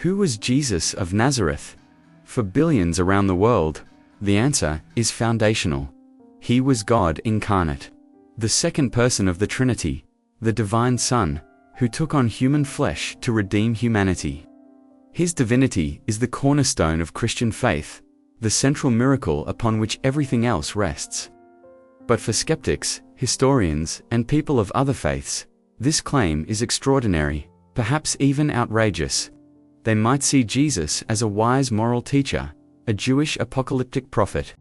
Who was Jesus of Nazareth? For billions around the world, the answer is foundational. He was God incarnate, the second person of the Trinity, the divine Son, who took on human flesh to redeem humanity. His divinity is the cornerstone of Christian faith, the central miracle upon which everything else rests. But for skeptics, historians, and people of other faiths, this claim is extraordinary, perhaps even outrageous. They might see Jesus as a wise moral teacher, a Jewish apocalyptic prophet,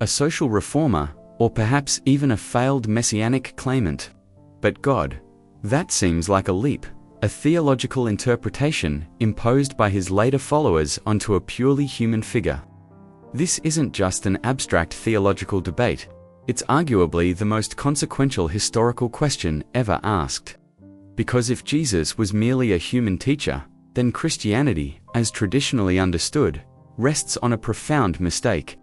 a social reformer, or perhaps even a failed messianic claimant. But God? That seems like a leap, a theological interpretation imposed by his later followers onto a purely human figure. This isn't just an abstract theological debate, it's arguably the most consequential historical question ever asked. Because if Jesus was merely a human teacher, then Christianity, as traditionally understood, rests on a profound mistake.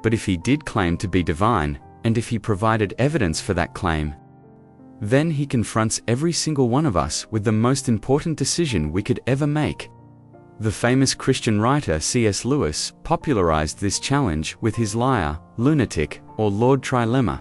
But if he did claim to be divine, and if he provided evidence for that claim, then he confronts every single one of us with the most important decision we could ever make. The famous Christian writer C.S. Lewis popularized this challenge with his Liar, Lunatic, or Lord Trilemma.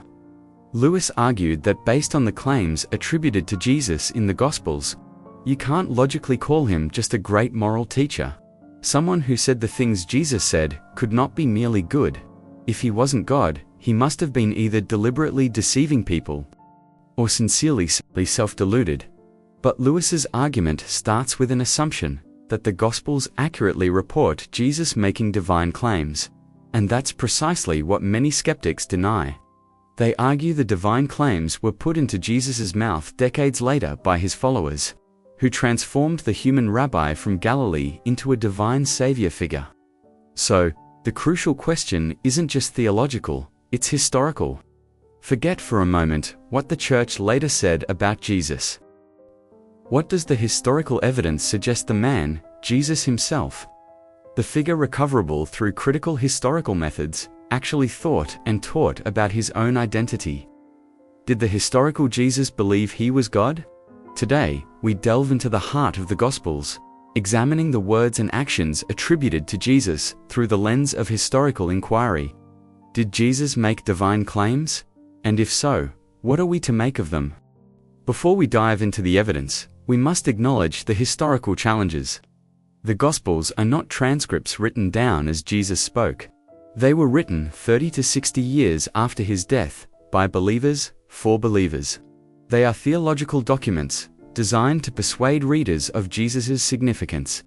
Lewis argued that based on the claims attributed to Jesus in the Gospels, you can't logically call him just a great moral teacher. Someone who said the things Jesus said could not be merely good. If he wasn't God, he must have been either deliberately deceiving people or sincerely self-deluded. But Lewis's argument starts with an assumption that the Gospels accurately report Jesus making divine claims, and that's precisely what many skeptics deny. They argue the divine claims were put into Jesus' mouth decades later by his followers, who transformed the human rabbi from Galilee into a divine savior figure. So, the crucial question isn't just theological, it's historical. Forget for a moment what the church later said about Jesus. What does the historical evidence suggest the man, Jesus himself, the figure recoverable through critical historical methods, actually thought and taught about his own identity? Did the historical Jesus believe he was God? Today, we delve into the heart of the Gospels, examining the words and actions attributed to Jesus through the lens of historical inquiry. Did Jesus make divine claims? And if so, what are we to make of them? Before we dive into the evidence, we must acknowledge the historical challenges. The Gospels are not transcripts written down as Jesus spoke. They were written 30 to 60 years after his death, by believers, for believers. They are theological documents, designed to persuade readers of Jesus' significance.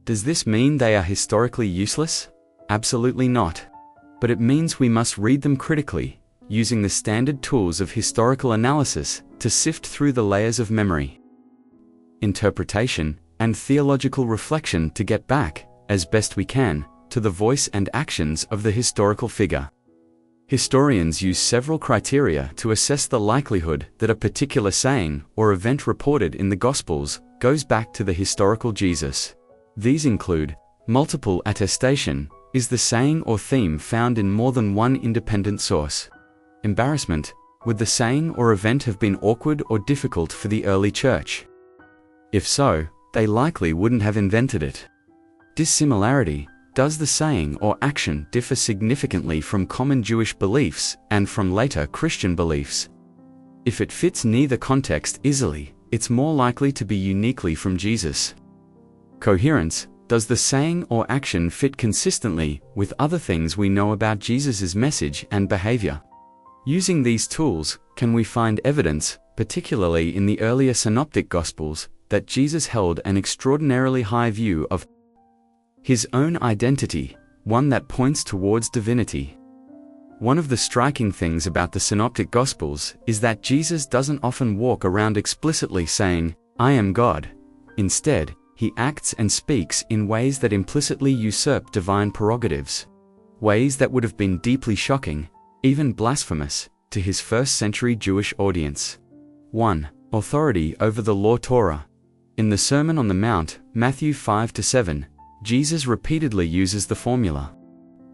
Does this mean they are historically useless? Absolutely not. But it means we must read them critically, using the standard tools of historical analysis to sift through the layers of memory, interpretation, and theological reflection to get back, as best we can, to the voice and actions of the historical figure. Historians use several criteria to assess the likelihood that a particular saying or event reported in the Gospels goes back to the historical Jesus. These include multiple attestation. Is the saying or theme found in more than one independent source? Embarrassment. Would the saying or event have been awkward or difficult for the early church? If so, they likely wouldn't have invented it. Dissimilarity. Does the saying or action differ significantly from common Jewish beliefs and from later Christian beliefs? If it fits neither context easily, it's more likely to be uniquely from Jesus. Coherence. Does the saying or action fit consistently with other things we know about Jesus' message and behavior? Using these tools, can we find evidence, particularly in the earlier synoptic Gospels, that Jesus held an extraordinarily high view of his own identity, one that points towards divinity? One of the striking things about the synoptic Gospels is that Jesus doesn't often walk around explicitly saying, "I am God." Instead, he acts and speaks in ways that implicitly usurp divine prerogatives, ways that would have been deeply shocking, even blasphemous, to his first-century Jewish audience. 1. Authority over the law Torah. In the Sermon on the Mount, Matthew 5-7, Jesus repeatedly uses the formula,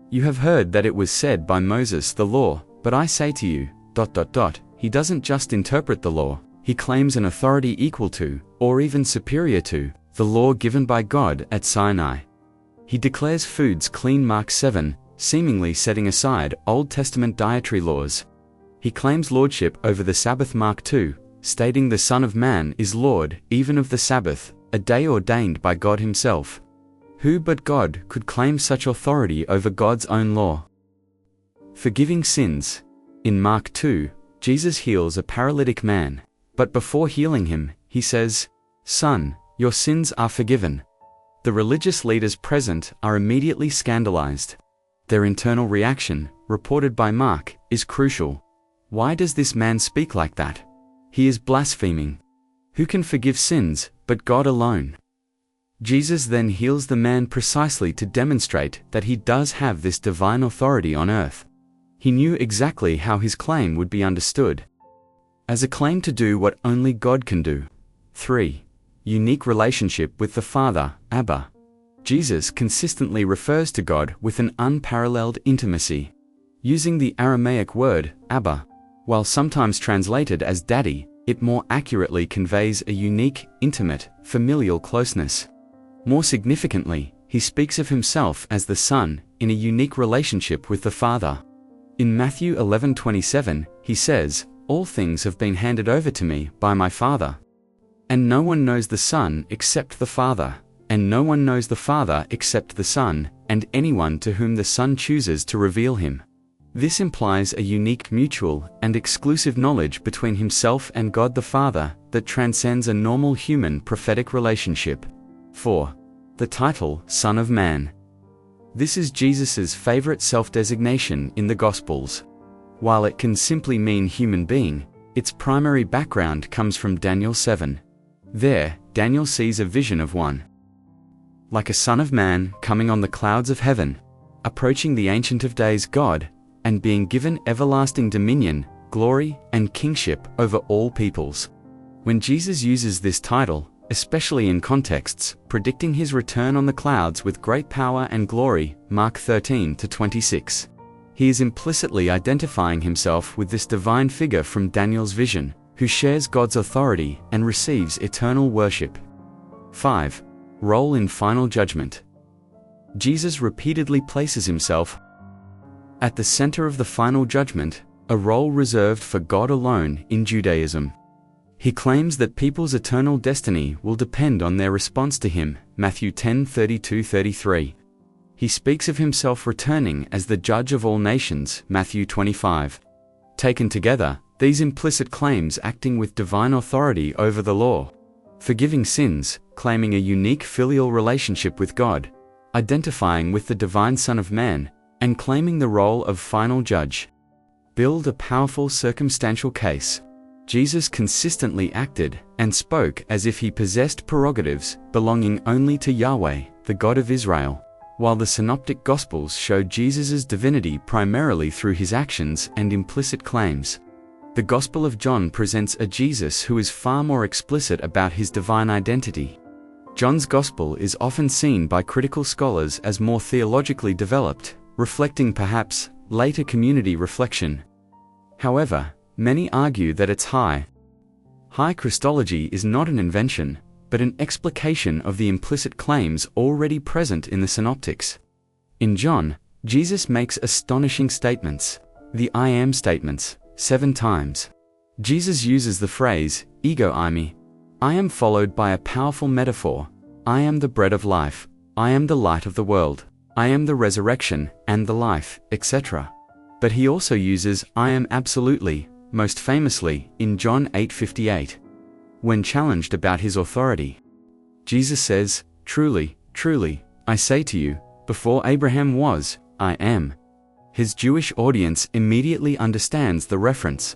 "You have heard that it was said by Moses the law, but I say to you, ... He doesn't just interpret the law, he claims an authority equal to, or even superior to, the law given by God at Sinai. He declares foods clean, Mark 7, seemingly setting aside Old Testament dietary laws. He claims lordship over the Sabbath, Mark 2, stating the Son of Man is Lord even of the Sabbath, a day ordained by God himself. Who but God could claim such authority over God's own law? Forgiving sins. In Mark 2, Jesus heals a paralytic man, but before healing him, he says, "Son, your sins are forgiven." The religious leaders present are immediately scandalized. Their internal reaction, reported by Mark, is crucial. Why does this man speak like that? He is blaspheming. Who can forgive sins but God alone? Jesus then heals the man precisely to demonstrate that he does have this divine authority on earth. He knew exactly how his claim would be understood. As a claim to do what only God can do. 3. Unique relationship with the Father, Abba. Jesus consistently refers to God with an unparalleled intimacy. Using the Aramaic word, Abba, while sometimes translated as daddy, it more accurately conveys a unique, intimate, familial closeness. More significantly, he speaks of himself as the Son, in a unique relationship with the Father. In Matthew 11:27, he says, "All things have been handed over to me by my Father. And no one knows the Son except the Father, and no one knows the Father except the Son, and anyone to whom the Son chooses to reveal him." This implies a unique mutual and exclusive knowledge between himself and God the Father that transcends a normal human prophetic relationship. 4. The title, Son of Man. This is Jesus' favorite self-designation in the Gospels. While it can simply mean human being, its primary background comes from Daniel 7. There, Daniel sees a vision of one like a son of man coming on the clouds of heaven, approaching the Ancient of Days God, and being given everlasting dominion, glory, and kingship over all peoples. When Jesus uses this title, especially in contexts predicting his return on the clouds with great power and glory, Mark 13-26, he is implicitly identifying himself with this divine figure from Daniel's vision, who shares God's authority and receives eternal worship. 5. Role in final judgment. Jesus repeatedly places himself at the center of the final judgment, a role reserved for God alone in Judaism. He claims that people's eternal destiny will depend on their response to him, Matthew 10:32-33. He speaks of himself returning as the judge of all nations, Matthew 25. Taken together, these implicit claims acting with divine authority over the law, forgiving sins, claiming a unique filial relationship with God, identifying with the divine Son of Man, and claiming the role of final judge, build a powerful circumstantial case. Jesus consistently acted and spoke as if he possessed prerogatives belonging only to Yahweh, the God of Israel, while the Synoptic Gospels show Jesus' divinity primarily through his actions and implicit claims. The Gospel of John presents a Jesus who is far more explicit about his divine identity. John's Gospel is often seen by critical scholars as more theologically developed, reflecting perhaps later community reflection. However, many argue that its high Christology is not an invention, but an explication of the implicit claims already present in the Synoptics. In John, Jesus makes astonishing statements, the I am statements, 7 times. Jesus uses the phrase, ego eimi, I am, followed by a powerful metaphor, I am the bread of life, I am the light of the world, I am the resurrection and the life, etc. But he also uses I am absolutely, most famously, in John 8:58. When challenged about his authority, Jesus says, "Truly, truly, I say to you, before Abraham was, I am." His Jewish audience immediately understands the reference.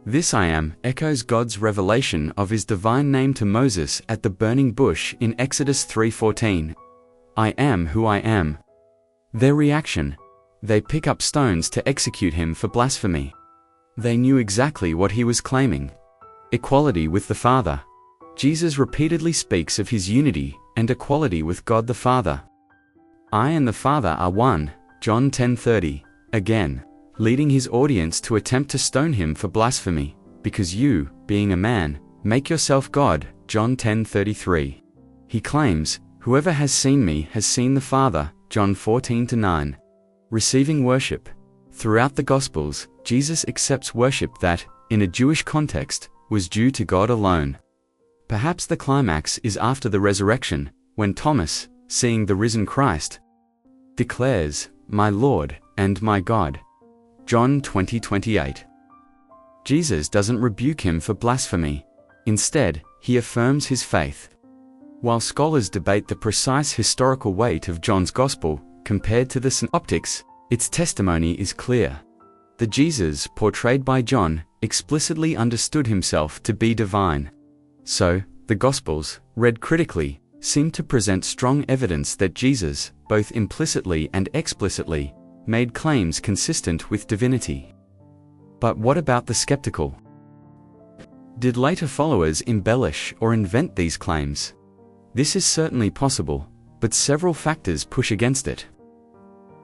This I am echoes God's revelation of his divine name to Moses at the burning bush in Exodus 3:14. I am who I am. Their reaction: they pick up stones to execute him for blasphemy. They knew exactly what he was claiming. Equality with the Father. Jesus repeatedly speaks of his unity and equality with God the Father. I and the Father are one, John 10:30, again, leading his audience to attempt to stone him for blasphemy, because you, being a man, make yourself God, John 10:33. He claims, "Whoever has seen me has seen the Father," John 14-9. Receiving worship. Throughout the Gospels, Jesus accepts worship that, in a Jewish context, was due to God alone. Perhaps the climax is after the resurrection, when Thomas, seeing the risen Christ, declares, "My Lord and my God." John 20:28. Jesus doesn't rebuke him for blasphemy. Instead, he affirms his faith. While scholars debate the precise historical weight of John's Gospel compared to the Synoptics, its testimony is clear. The Jesus portrayed by John explicitly understood himself to be divine. So, the Gospels, read critically, seem to present strong evidence that Jesus, both implicitly and explicitly, made claims consistent with divinity. But what about the skeptical? Did later followers embellish or invent these claims? This is certainly possible, but several factors push against it.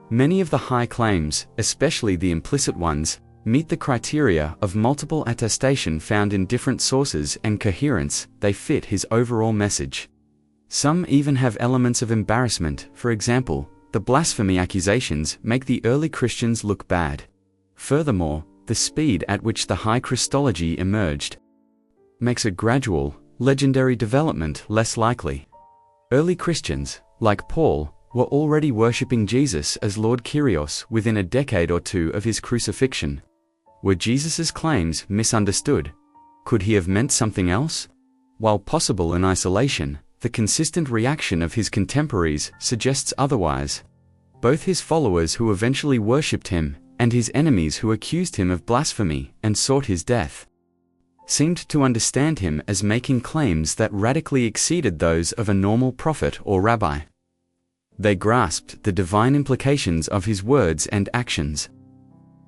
Many of the high claims, especially the implicit ones, meet the criteria of multiple attestation found in different sources and coherence. They fit his overall message. Some even have elements of embarrassment. For example, the blasphemy accusations make the early Christians look bad. Furthermore, the speed at which the high Christology emerged makes a gradual, legendary development less likely. Early Christians, like Paul, were already worshipping Jesus as Lord Kyrios within a decade or two of his crucifixion. Were Jesus's claims misunderstood? Could he have meant something else? While possible in isolation, the consistent reaction of his contemporaries suggests otherwise. Both his followers who eventually worshipped him, and his enemies who accused him of blasphemy and sought his death, seemed to understand him as making claims that radically exceeded those of a normal prophet or rabbi. They grasped the divine implications of his words and actions.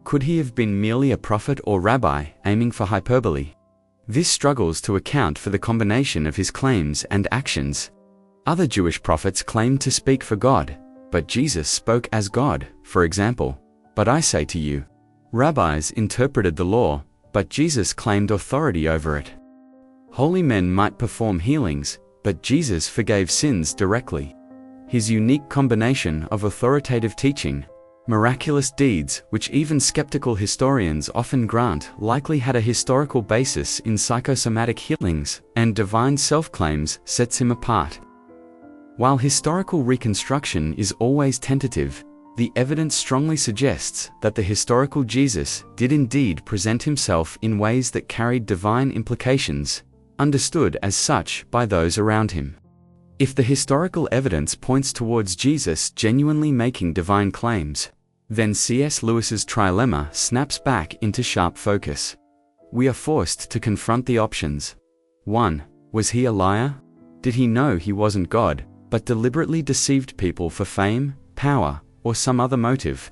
Could he have been merely a prophet or rabbi aiming for hyperbole? This struggles to account for the combination of his claims and actions. Other Jewish prophets claimed to speak for God, but Jesus spoke as God, for example. "But I say to you." Rabbis interpreted the law, but Jesus claimed authority over it. Holy men might perform healings, but Jesus forgave sins directly. His unique combination of authoritative teaching, miraculous deeds, which even skeptical historians often grant likely had a historical basis in psychosomatic healings, and divine self-claims, sets him apart. While historical reconstruction is always tentative, the evidence strongly suggests that the historical Jesus did indeed present himself in ways that carried divine implications, understood as such by those around him. If the historical evidence points towards Jesus genuinely making divine claims, then C.S. Lewis's trilemma snaps back into sharp focus. We are forced to confront the options. 1. Was he a liar? Did he know he wasn't God, but deliberately deceived people for fame, power, or some other motive?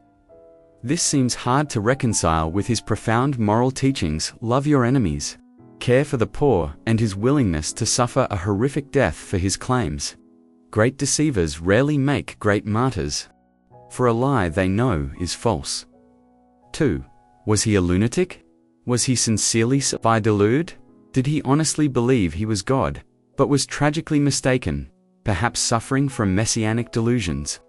This seems hard to reconcile with his profound moral teachings: love your enemies, care for the poor, and his willingness to suffer a horrific death for his claims. Great deceivers rarely make great martyrs, for a lie they know is false. 2. Was he a lunatic? Was he sincerely deluded? Did he honestly believe he was God, but was tragically mistaken, perhaps suffering from messianic delusions?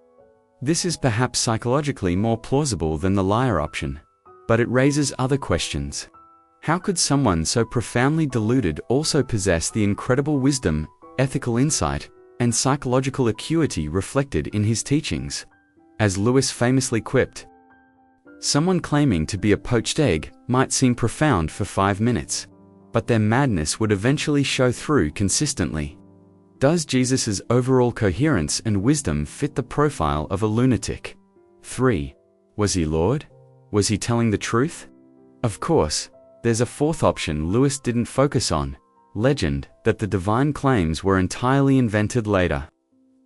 This is perhaps psychologically more plausible than the liar option, but it raises other questions. How could someone so profoundly deluded also possess the incredible wisdom, ethical insight, and psychological acuity reflected in his teachings? As Lewis famously quipped, "Someone claiming to be a poached egg might seem profound for 5 minutes, but their madness would eventually show through consistently." Does Jesus' overall coherence and wisdom fit the profile of a lunatic? 3. Was he Lord? Was he telling the truth? Of course, there's a fourth option Lewis didn't focus on: legend, that the divine claims were entirely invented later.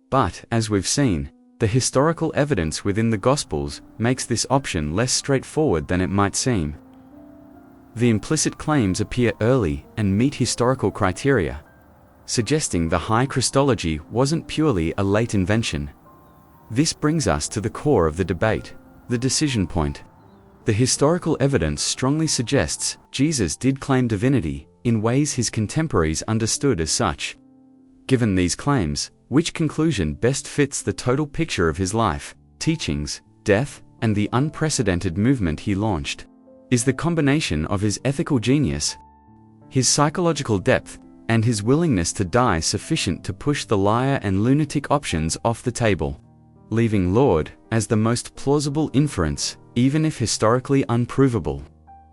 But, as we've seen, the historical evidence within the Gospels makes this option less straightforward than it might seem. The implicit claims appear early and meet historical criteria, suggesting the high Christology wasn't purely a late invention. This brings us to the core of the debate, the decision point. The historical evidence strongly suggests Jesus did claim divinity in ways his contemporaries understood as such. Given these claims, which conclusion best fits the total picture of his life, teachings, death, and the unprecedented movement he launched? Is the combination of his ethical genius, his psychological depth, and his willingness to die sufficient to push the liar and lunatic options off the table, leaving Lord as the most plausible inference, even if historically unprovable?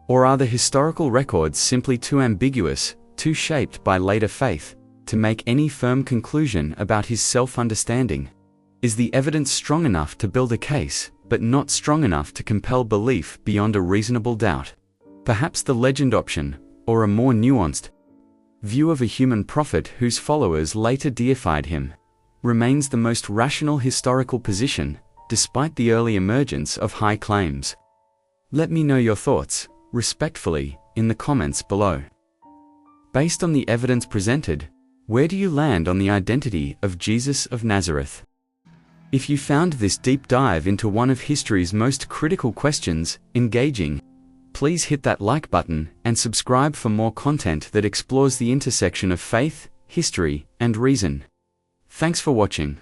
Or are the historical records simply too ambiguous, too shaped by later faith, to make any firm conclusion about his self-understanding? Is the evidence strong enough to build a case, but not strong enough to compel belief beyond a reasonable doubt? Perhaps the legend option, or a more nuanced view of a human prophet whose followers later deified him, remains the most rational historical position, despite the early emergence of high claims. Let me know your thoughts, respectfully, in the comments below. Based on the evidence presented, where do you land on the identity of Jesus of Nazareth? If you found this deep dive into one of history's most critical questions engaging, please hit that like button and subscribe for more content that explores the intersection of faith, history, and reason. Thanks for watching.